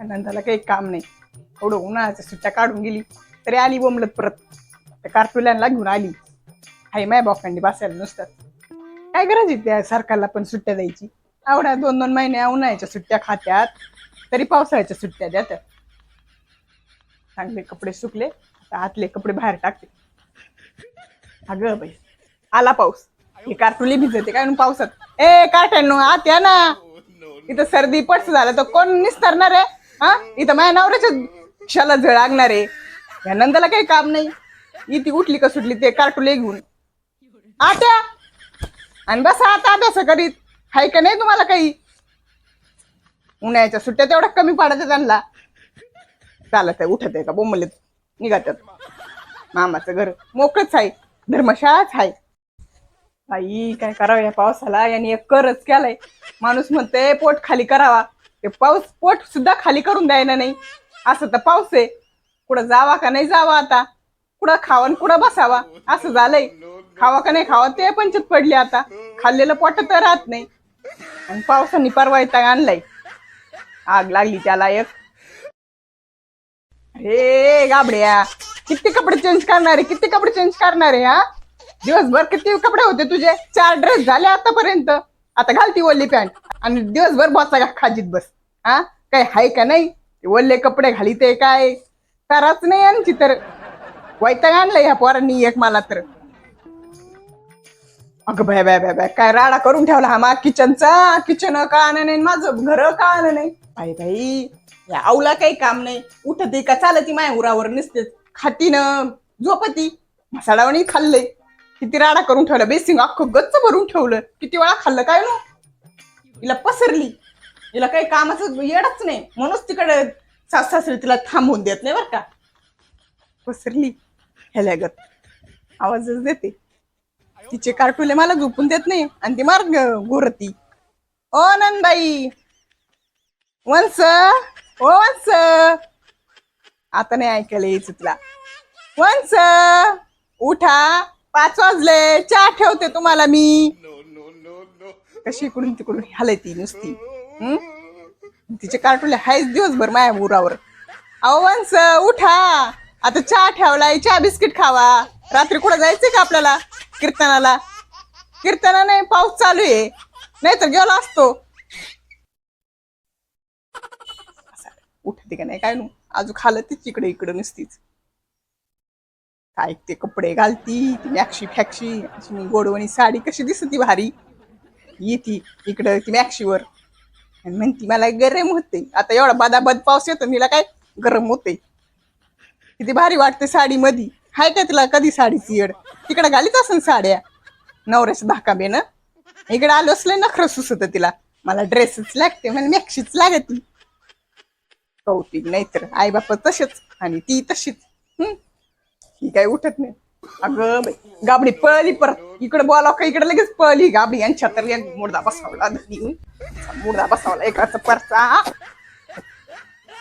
नंदाला काही काम नाही, एवढं उन्हाळ्याच्या सुट्ट्या काढून गेली तरी आली बोंबलत परत. त्या कार्टुल्यांना घेऊन आली. हाय माय बॉकंडी बसायला नुसतं. काय करायची त्या सरकारला पण सुट्ट्या द्यायची. एवढ्या 2-2 महिने उन्हाळ्याच्या सुट्ट्या खात्यात, तरी पावसाळ्याच्या सुट्ट्या द्यात. चांगले कपडे सुकले, आता आतले कपडे बाहेर टाकते. अगं बाई, आला पाऊस. हे कार्टुली भिजते काय म्हणून पावसात. ए काट्यानो आत या ना, इथं सर्दी पडस झालं तर कोण निस्तारणार आहे? हा, इथं माझ्या नवऱ्याच्या क्षाला झळ लागणार आहे. या नंदाला काही काम नाही, इथे उठली का सुटली ते कार्टुले घेऊन आत्या. आणि बसा आता अभ्यास करीत. हाय का नाही तुम्हाला काही? उन्हाळ्याच्या सुट्ट्या तेवढ्या कमी पाडायच्या त्यांना. चालत आहे, उठत आहे का बोंबलेत निघातात. मामाचं घर मोकळच आहे, धर्मशाळाच आहे. आई काय करावं या पावसाला. यांनी एक करच केलाय. माणूस म्हणते पोट खाली करावा, ते पाऊस पोट सुद्धा खाली करून द्यायला नाही. असं तर पाऊस आहे, कुठं जावा का नाही जावा, आता कुठं खावा कुठं बसावा असं झालंय. खावा का नाही खावा ते पंचायत पडली आता. खाल्लेलं पोट तर राहत नाही, आणि पावसाने परवायता आणलाय. आग लागली त्याला एक. अरे गाबड्या, किती कपडे चेंज करणार आहे, किती कपडे चेंज करणार आहे? हा, दिवसभर किती कपडे होते तुझे? 4 ड्रेस झाले आतापर्यंत. आता घालती ओली पॅन्ट आणि दिवसभर बसा खाजीत बस. हा, काय हाय का नाही? ओले कपडे घाली ते काय कराच नाही यांची तर. वैताग आणलंय ह्या पोरांनी एक मला तर. अगं बाय बाय बाय बाय, काय राडा करून ठेवला हा मा किचनचा. किचन का आण नाही, माझं घर का आण नाही. बाई बाई, या आऊला काही काम नाही. उठती का चालती माया उरावर नसते, खाती न झोपती. मसाडावणी खाल्लंय. किती राडा करून ठेवला, बेसिंग अख्खं गच्च भरून ठेवलं. किती वेळा खाल्लं काय नो. हिला पसरली, हिला काही कामाचं येडच नाही म्हणूनच तिकडे सासू तिला थांबवून देत नाही बर का. पसरली ह्याल्यागत आवाजच देते. तिचे कार्टुले मला झोपून देत नाही आणि ती मार्ग गोरती. ओ नंदबाई, वंस ओ वंस, आता नाही ऐकायला यायचं तुला. वंस उठा, 5 वाजले, चहा ठेवते तुम्हाला मी. कशी इकडून तिकडून हलती नुसती. तिचे कार्टुले हायच दिवसभर माया उरावर. अहो वंस उठा, आता चहा ठेवलाय, चहा बिस्किट खावा. रात्री कुठं जायचंय का आपल्याला? कीर्तनाला? कीर्तना नाही, पाऊस चालू आहे, नाही तर गेलो असतो. उठते का नाही काय नु, अजून खाल तीच इकडे इकडं नसतीच. काय ते कपडे घालती, ती मॅक्शी फॅक्शी अशी गोडवणी साडी कशी दिसती भारी. येती इकडं ती मॅक्शीवर आणि म्हणती मला गरम होते. आता एवढा बदाबद पाऊस येतो, तिला काय गरम होते. किती भारी वाटते साडी मधी. हाय का तिला कधी साडीची येड? तिकडे घालीत असेल साड्या नवऱ्याच्या धाका बेन. इकडे आलो असले नखरं सुसत तिला. मला ड्रेसच लागते, मला मॅक्शीच लागती. कौतिक नाही तर आई बापा तसेच आणि ती तशीच. ही काही उठत नाही. अगं बाई, गाबडी पळली परत. इकडे बोलाव का इकडे लगेच पळली गाबडी. यांच्या तर मुर्दा बसावला, मुर्दा बसावला एकाचा परचा.